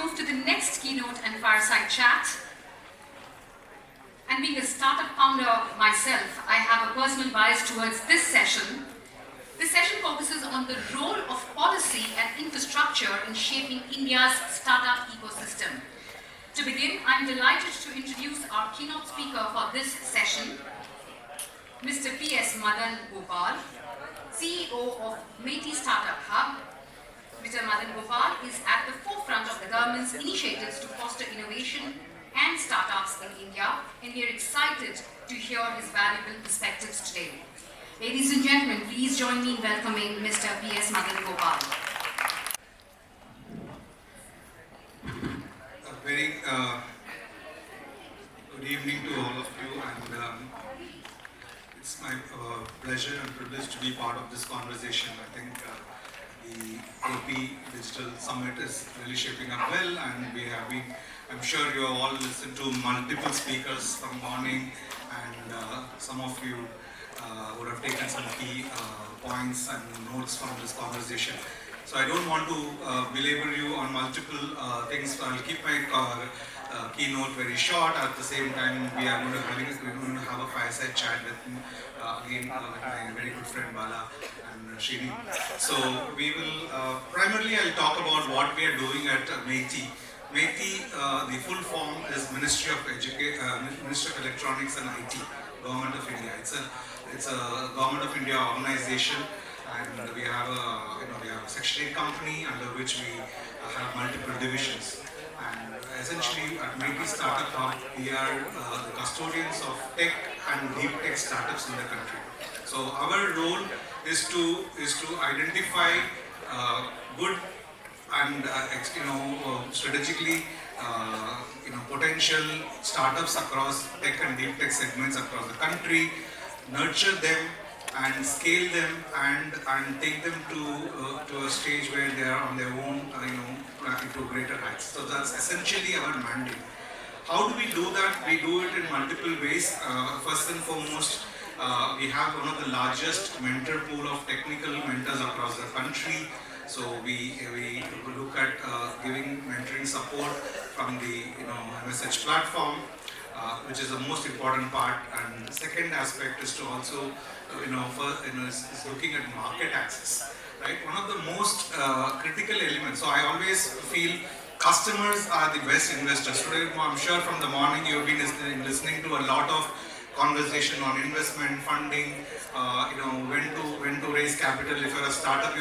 move to the next keynote and fireside chat. And being a startup founder myself, I have a personal bias towards this session. This session focuses on the role of policy and infrastructure in shaping India's startup ecosystem. To begin, I'm delighted to introduce our keynote speaker for this session, Mr. P.S. Madanagopal, CEO of MeitY-Startup Hub. Mr. Madanagopal is at the forefront of the government's initiatives to foster innovation and startups in India, and we are excited to hear his valuable perspectives today. Ladies and gentlemen, please join me in welcoming Mr. P.S. Madanagopal. A very good evening to all of you, and it's my pleasure and privilege to be part of this conversation. I think the AP Digital Summit is really shaping up well, and we have been, I'm sure you have all listened to multiple speakers from morning, and some of you would have taken some key points and notes from this conversation. So I don't want to belabor you on multiple things. So I'll keep my keynote very short. At the same time, we are going to have a fireside chat with again with my very good friend Bala and Srini. So we will primarily I'll talk about what we are doing at MeitY. MeitY, the full form is Ministry of Electronics and IT, Government of India. It's a Government of India organization, and we have a Section 8 company under which we have multiple divisions. And essentially at MeitY-Startup Hub, we are the custodians of tech and deep tech startups in the country. So our role is to identify good and strategically potential startups across tech and deep tech segments across the country, nurture them and scale them and take them to a stage where they are on their own, into greater heights. So that's essentially our mandate. How do we do that? We do it in multiple ways. First and foremost, we have one of the largest mentor pool of technical mentors across the country. So we look at giving mentoring support from the MSH platform, which is the most important part. And the second aspect is to also is looking at market access. Right, one of the most critical elements. So I always feel customers are the best investors. Today, I'm sure from the morning you've been listening to a lot of conversation on investment, funding, when to raise capital. If you're a startup,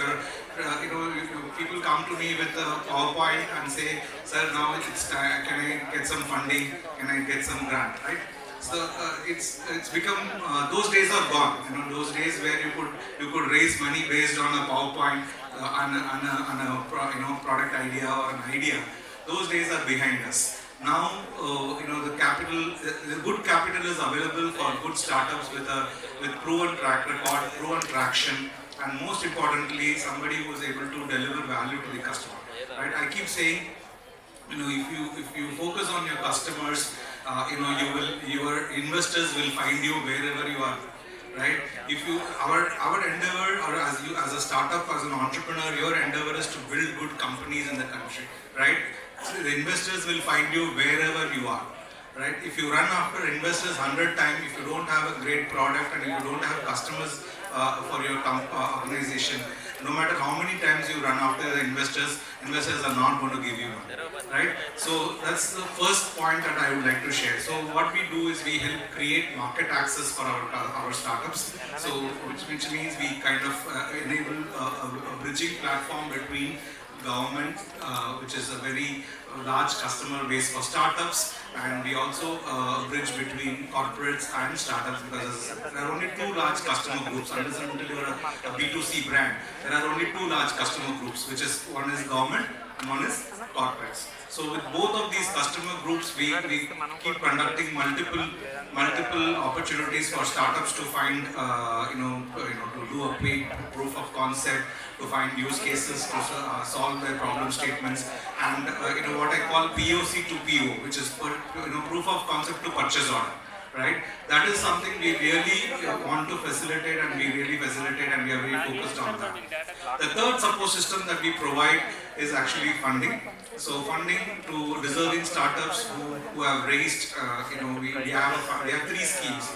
people come to me with a PowerPoint and say, "Sir, now can I get some funding? Can I get some grant?" Right? So it's become those days are gone. Those days where you could raise money based on a PowerPoint on a product idea or an idea. Those days are behind us. Now the good capital is available for good startups with proven track record, proven traction, and most importantly, somebody who is able to deliver value to the customer. Right? I keep saying, if you focus on your customers, your investors will find you wherever you are. Right? Our endeavor, or as a startup, as an entrepreneur, your endeavor is to build good companies in the country. Right? So the investors will find you wherever you are. Right? If you run after investors 100 times, if you don't have a great product and if you don't have customers for your organization, no matter how many times you run after the investors are not going to give you money. Right? So that's the first point that I would like to share. So what we do is we help create market access for our startups. So which means we kind of enable a bridging platform between government, which is a very large customer base for startups, and we also bridge between corporates and startups, because there are only two large customer groups. Unless and until you are a B2C brand, there are only two large customer groups, which is one is government and one is corporates. So with both of these customer groups, we keep conducting multiple opportunities for startups to find, to do a paid proof of concept, to find use cases to solve their problem statements, and what I call POC to PO, which is proof of concept to purchase order. Right? That is something we really want to facilitate, and we really facilitate, and we are very focused on that. The third support system that we provide is actually funding. So funding to deserving startups who have raised, we have three schemes.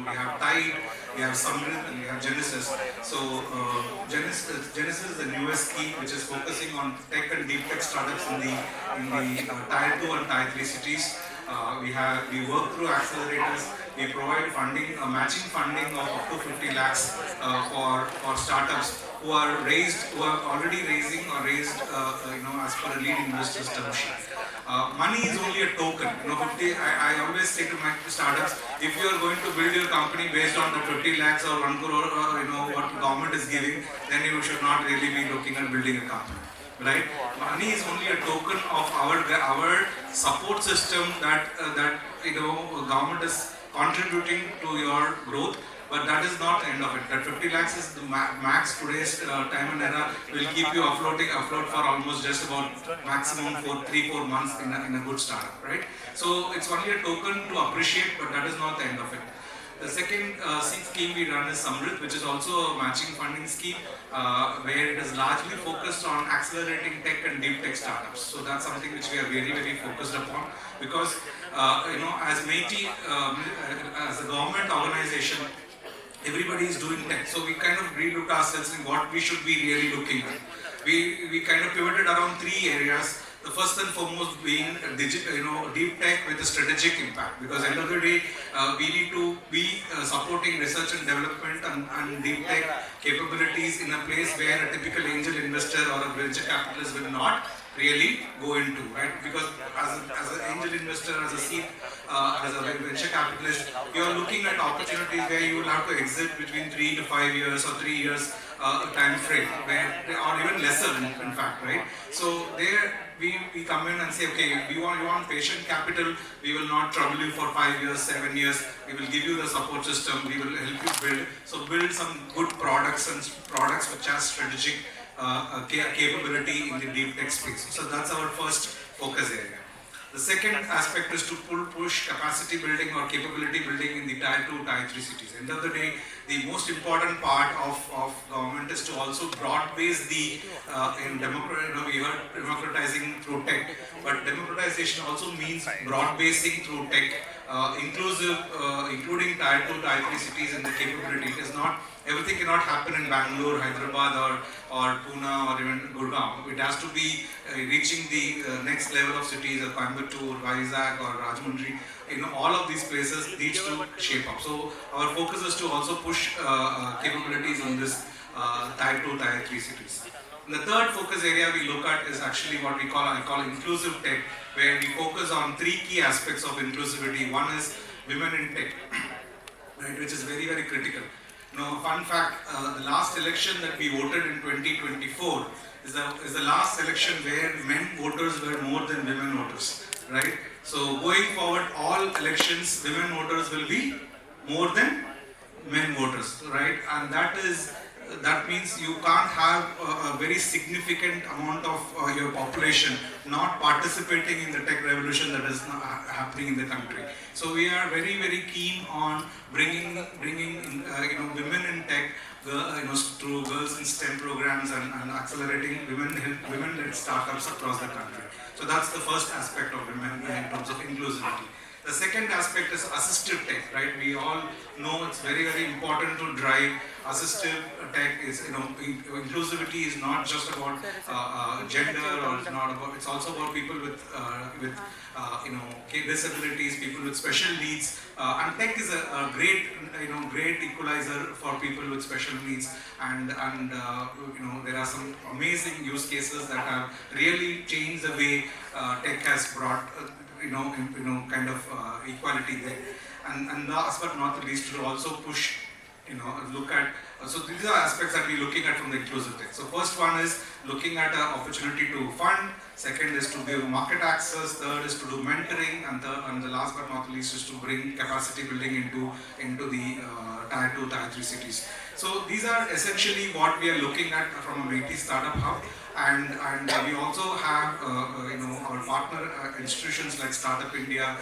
We have Tide, we have Samrit, and we have Genesis. So Genesis is the newest scheme which is focusing on tech and deep tech startups in the Tier 2 and Tier 3 cities. We work through accelerators. We provide funding, matching funding of up to 50 lakhs for startups who are already raising or raised, as per a lead investor's term sheet. Money is only a token. 50. I always say to my startups, if you are going to build your company based on the 50 lakhs or 1 crore, what government is giving, then you should not really be looking at building a company. Right? Money is only a token of our support system that government is contributing to your growth, but that is not the end of it. That 50 lakhs is the max today's time and era will keep you afloat for almost just about maximum for 3-4 months in a good startup, right? So it's only a token to appreciate, but that is not the end of it. The second scheme we run is Samrit, which is also a matching funding scheme where it is largely focused on accelerating tech and deep tech startups. So that's something which we are very, very focused upon because, as MeitY, as a government organization, everybody is doing tech. So we kind of relooked ourselves in what we should be really looking at. We kind of pivoted around three areas. The first and foremost being deep tech with a strategic impact, because end of the day we need to be supporting research and development and deep tech capabilities in a place where a typical angel investor or a venture capitalist will not really go into, right? Because as an angel investor, as a seed, as a venture capitalist, you are looking at opportunities where you will have to exit between 3 to 5 years or 3 years time frame, or even lesser in fact, right? So there we come in and say, okay, you want patient capital, we will not trouble you for 5 years, 7 years, we will give you the support system, we will help you build. So build some good products and products which have strategic capability in the deep tech space. So that's our first focus area. The second aspect is to push capacity building or capability building in the Tier 2, Tier 3 cities. End of the day, the most important part of government is to also broad base the we heard democratizing through tech, but democratization also means broad basing through tech, including Tier 2, Tier 3 cities in the capability. It is not, everything cannot happen in Bangalore, Hyderabad or Pune or even Gurgaon. It has to be reaching the next level of cities, Coimbatore, Vizag or Rajahmundry. All of these places needs to shape up. So our focus is to also push capabilities in this Tier 2, Tier 3 cities. The third focus area we look at is actually what I call inclusive tech, where we focus on three key aspects of inclusivity. One is women in tech, right, which is very, very critical. Fun fact, the last election that we voted in 2024 is the last election where men voters were more than women voters, right? So going forward, all elections, women voters will be more than men voters, right? And that means you can't have a very significant amount of your population not participating in the tech revolution that is happening in the country. So we are very, very keen on bringing women in tech, through girls in STEM programs and accelerating women-led startups across the country. So that's the first aspect of women in terms of inclusivity. The second aspect is assistive tech, right? We all know it's very, very important to drive assistive tech. Inclusivity is not just about gender, or it's also about people with disabilities, people with special needs. And tech is a great equalizer for people with special needs. And there are some amazing use cases that have really changed the way tech has brought kind of equality there. And last but not the least, to also push, look at, so these are aspects that we're looking at from the inclusive tech. So first one is looking at an opportunity to fund, second is to give market access, third is to do mentoring, and the last but not the least is to bring capacity building into the Tier 2, Tier 3 cities. So these are essentially what we are looking at from a MeitY-Startup Hub. And we also have our partner institutions like Startup India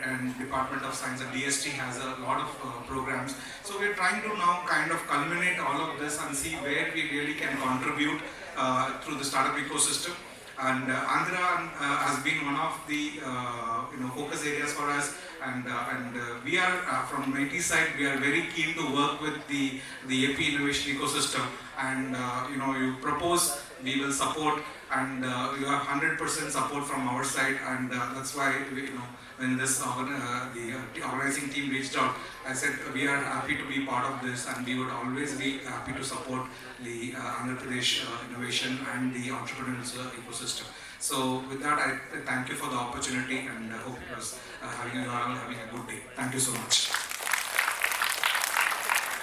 and Department of Science and DST has a lot of programs. So we're trying to now kind of culminate all of this and see where we really can contribute through the startup ecosystem. And Andhra has been one of the focus areas for us, and we are from MeitY side, we are very keen to work with the AP innovation ecosystem, and you propose, we will support, and you have 100% support from our side, and that's why when this the organizing team reached out, I said we are happy to be part of this, and we would always be happy to support the Andhra Pradesh innovation and the entrepreneurial ecosystem. So with that, I thank you for the opportunity, and I hope you are having a good day. Thank you so much.